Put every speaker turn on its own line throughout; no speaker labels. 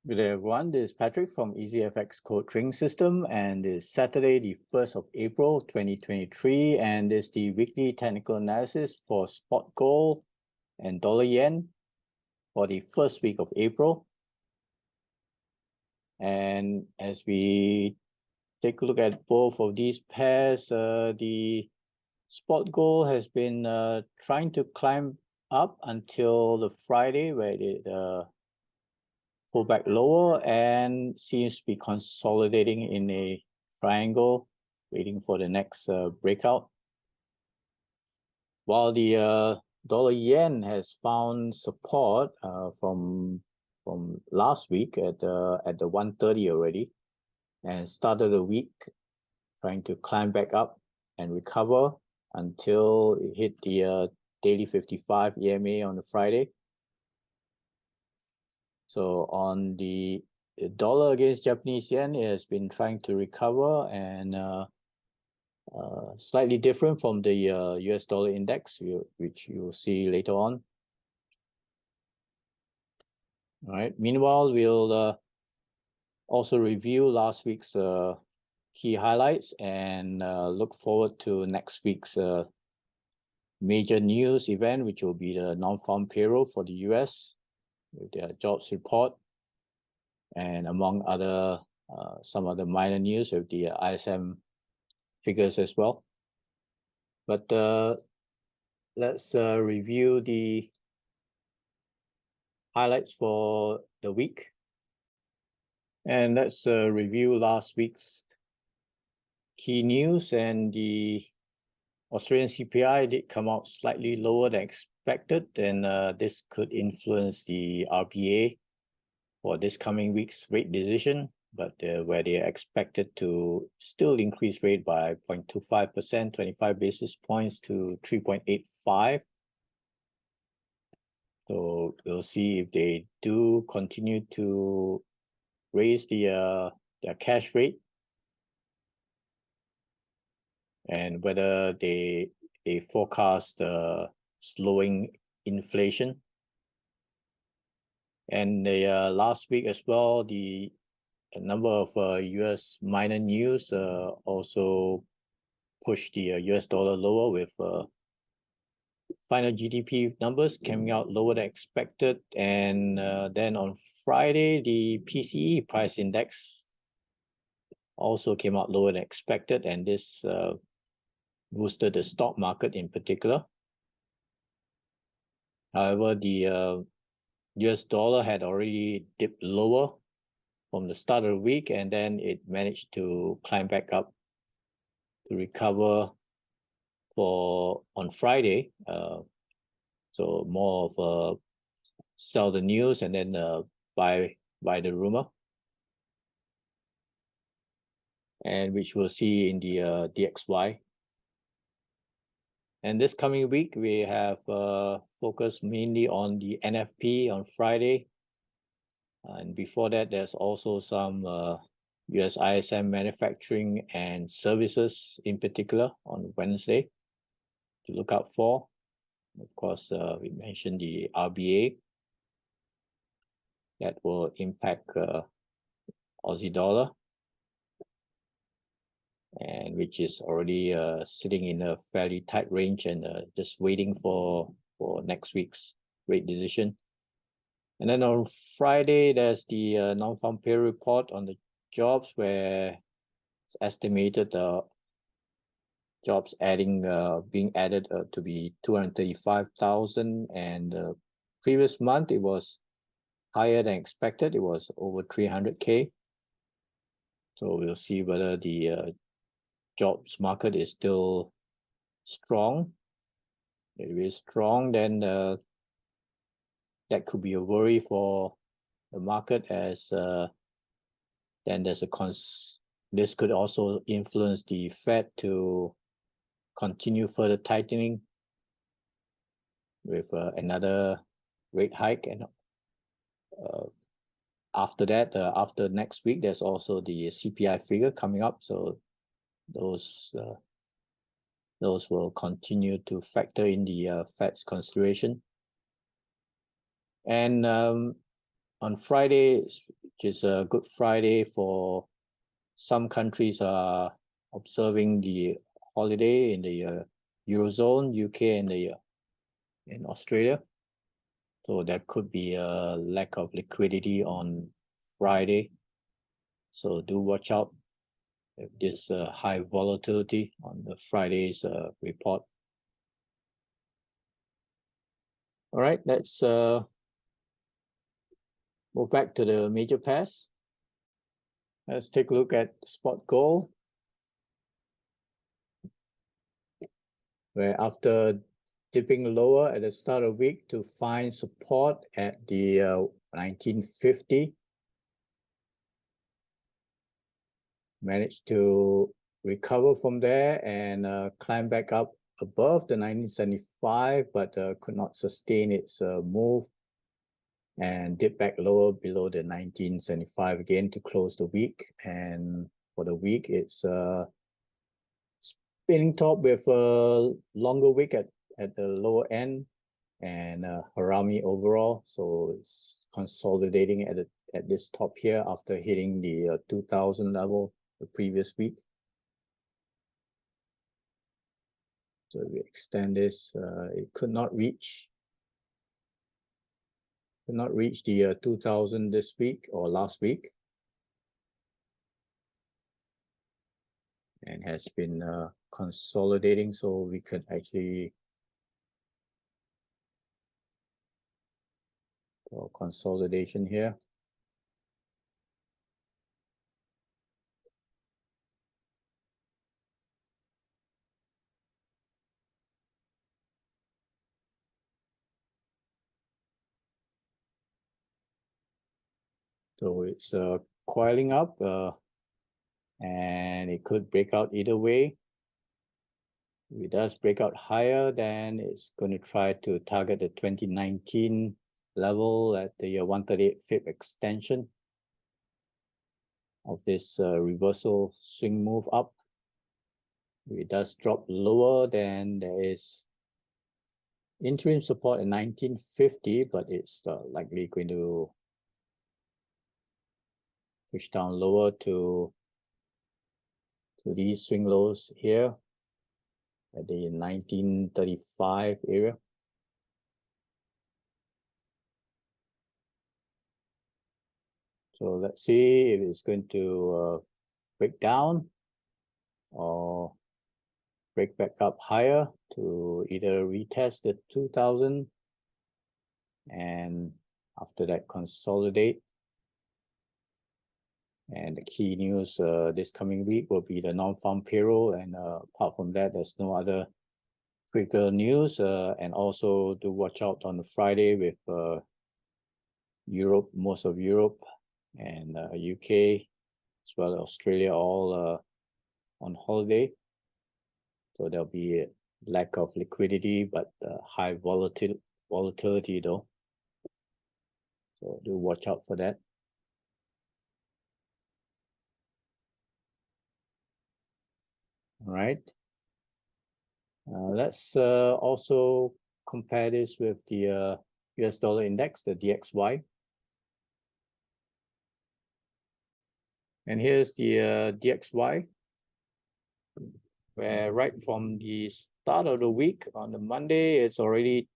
Good day, everyone. This is Patrick from EasyFX Code Trading System, and it's Saturday, the 1st of April, 2023, and this is the weekly technical analysis for spot gold and dollar yen for the first week of April. And as we take a look at both of these pairs, the spot gold has been trying to climb up until the Friday, where it pull back lower and seems to be consolidating in a triangle, waiting for the next breakout. While the dollar yen has found support from last week at the 130 already, and started the week trying to climb back up and recover until it hit the daily 55 EMA on the Friday. So on the dollar against Japanese yen, it has been trying to recover and slightly different from the US dollar index, which you'll see later on. All right. Meanwhile, we'll also review last week's key highlights and look forward to next week's major news event, which will be the non-farm payroll for the US with their jobs report, and among other some other minor news with the ISM figures as well. But let's review the highlights for the week, and let's review last week's key news. And the Australian CPI did come out slightly lower than expected, and this could influence the RBA for this coming week's rate decision, but where they are expected to still increase rate by 0.25%, 25 basis points to 3.85. So we'll see if they do continue to raise their cash rate, and whether they forecast slowing inflation. And the last week as well, the number of US minor news also pushed the US dollar lower, with final GDP numbers coming out lower than expected. And then on Friday, the PCE price index also came out lower than expected, and this boosted the stock market in particular. However, the US dollar had already dipped lower from the start of the week, and then it managed to climb back up to recover on Friday. So more of a sell the news and then buy the rumor, and which we'll see in the DXY. And this coming week, we have focused mainly on the NFP on Friday. And before that, there's also some US ISM manufacturing and services in particular on Wednesday to look out for. Of course, we mentioned the RBA that will impact Aussie dollar, and which is already sitting in a fairly tight range and just waiting for next week's rate decision. And then on Friday, there's the non-farm payroll report on the jobs, where it's estimated jobs being added to be 235,000, and previous month it was higher than expected. It was over 300K. So we'll see whether the jobs market is still strong. If it is strong, then that could be a worry for the market, as then there's this could also influence the Fed to continue further tightening with another rate hike. And after that, after next week, there's also the CPI figure coming up. So those will continue to factor in the Fed's consideration. And on Friday, which is a Good Friday for some countries are observing the holiday in the Eurozone, UK, and in Australia. So there could be a lack of liquidity on Friday. So do watch out if there's high volatility on the Friday's report. All right, let's move back to the major pairs. Let's take a look at spot gold, where after dipping lower at the start of the week to find support at the 1950, managed to recover from there and climb back up above the 1975, but could not sustain its move and dip back lower below the 1975 again to close the week. And for the week, it's spinning top with a longer wick at the lower end and harami overall. So it's consolidating at this top here after hitting the 2000 level the previous week. So if we extend this, it could not reach the 2000 this week or last week, and has been consolidating. So we could actually do consolidation here. So it's coiling up, and it could break out either way. If it does break out higher, then it's going to try to target the 2019 level at the 138 FIB extension of this reversal swing move up. If it does drop lower, then there is interim support at 1950, but it's likely going to push down lower to these swing lows here at the 1935 area. So let's see if it's going to break down or break back up higher to either retest the 2000 and after that consolidate. And the key news this coming week will be the non-farm payroll, and apart from that, there's no other critical news. And also do watch out on the Friday with Europe, most of Europe and UK as well as Australia all on holiday. So there'll be a lack of liquidity, but high volatility though. So do watch out for that. All right. Let's also compare this with the US dollar index, the DXY. And here's the DXY, where right from the start of the week on the Monday, it's already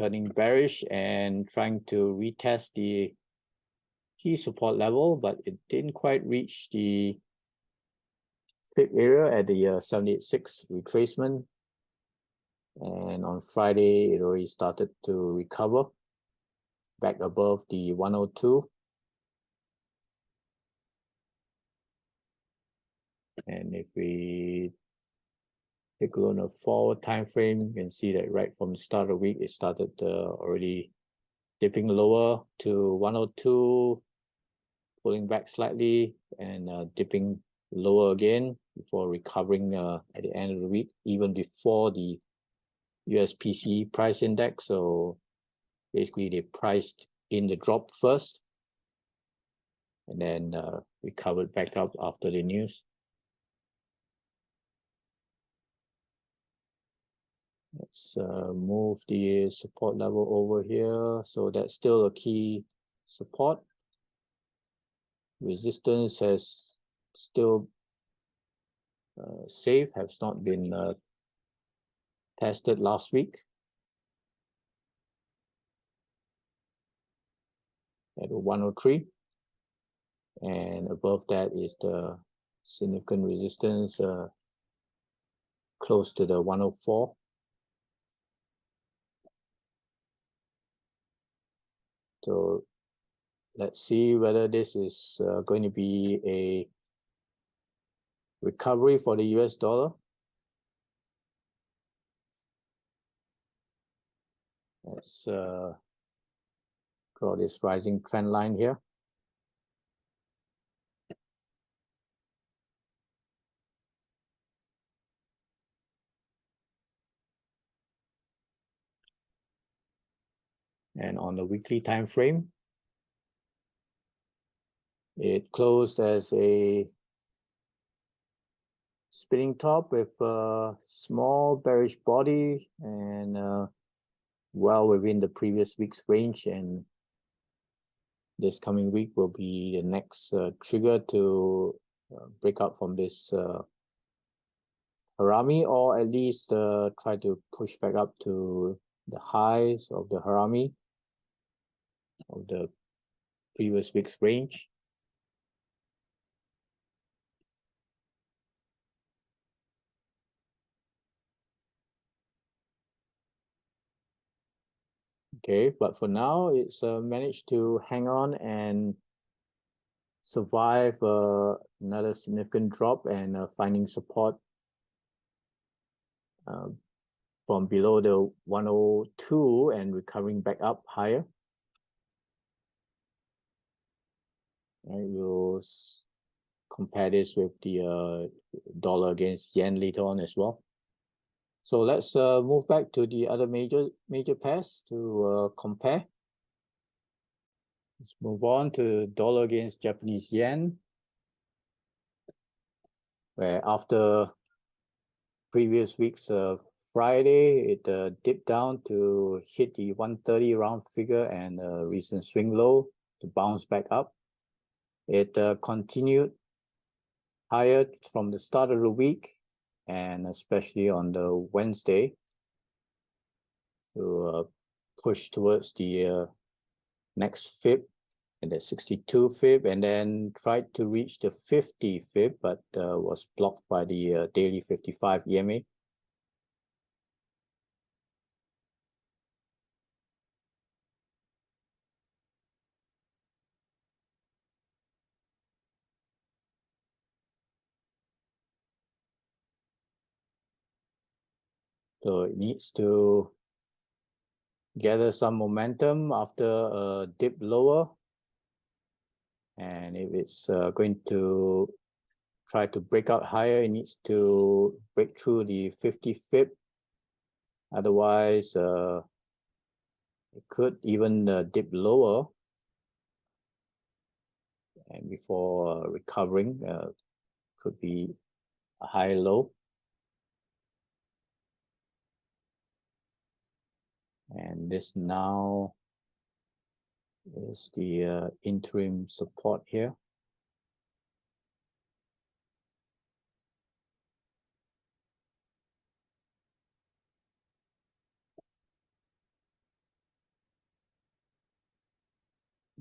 turning bearish and trying to retest the key support level, but it didn't quite reach the thick area at the 78.6 retracement. And on Friday, it already started to recover back above the 102. And if we take a look on a forward time frame, you can see that right from the start of the week, it started already dipping lower to 102, pulling back slightly and dipping lower again before recovering at the end of the week, even before the USPC price index. So basically they priced in the drop first and then recovered back up after the news. Let's move the support level over here. So that's still a key support. Resistance has still safe, has not been tested last week at 103, and above that is the significant resistance close to the 104. So let's see whether this is going to be a recovery for the US dollar. Let's draw this rising trend line here. And on the weekly time frame, it closed as a spinning top with a small bearish body and well within the previous week's range, and this coming week will be the next trigger to break out from this harami, or at least try to push back up to the highs of the harami of the previous week's range. Okay, but for now, it's managed to hang on and survive another significant drop and finding support from below the 102 and recovering back up higher. And we'll compare this with the dollar against yen later on as well. So let's move back to the other major pairs to compare. Let's move on to dollar against Japanese yen, where after previous week's Friday, it dipped down to hit the 130 round figure and a recent swing low to bounce back up. It continued higher from the start of the week, and especially on the Wednesday, to push towards the next fib and the 62 fib, and then tried to reach the 50 fib, but was blocked by the daily 55 EMA. So it needs to gather some momentum after a dip lower, and if it's going to try to break out higher, it needs to break through the 50 fib. Otherwise, it could even dip lower, and before recovering, could be a high low. And this now is the interim support here.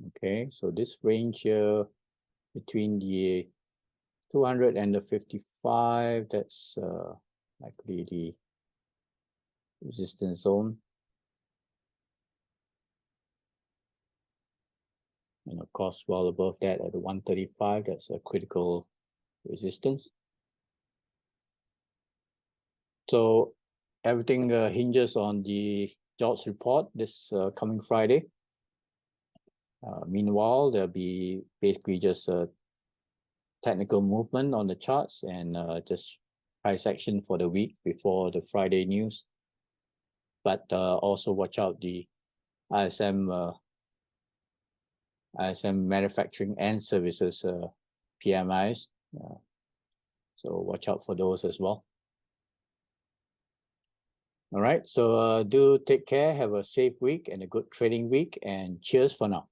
Okay, so this range here between the 200 and the 55, that's likely the resistance zone. And of course, well above that at the 135, that's a critical resistance. So everything hinges on the jobs report this coming Friday. Meanwhile, there'll be basically just a technical movement on the charts and just price action for the week before the Friday news. But also watch out the ISM manufacturing and services PMIs. So watch out for those as well. All right, so do take care, have a safe week and a good trading week, and cheers for now.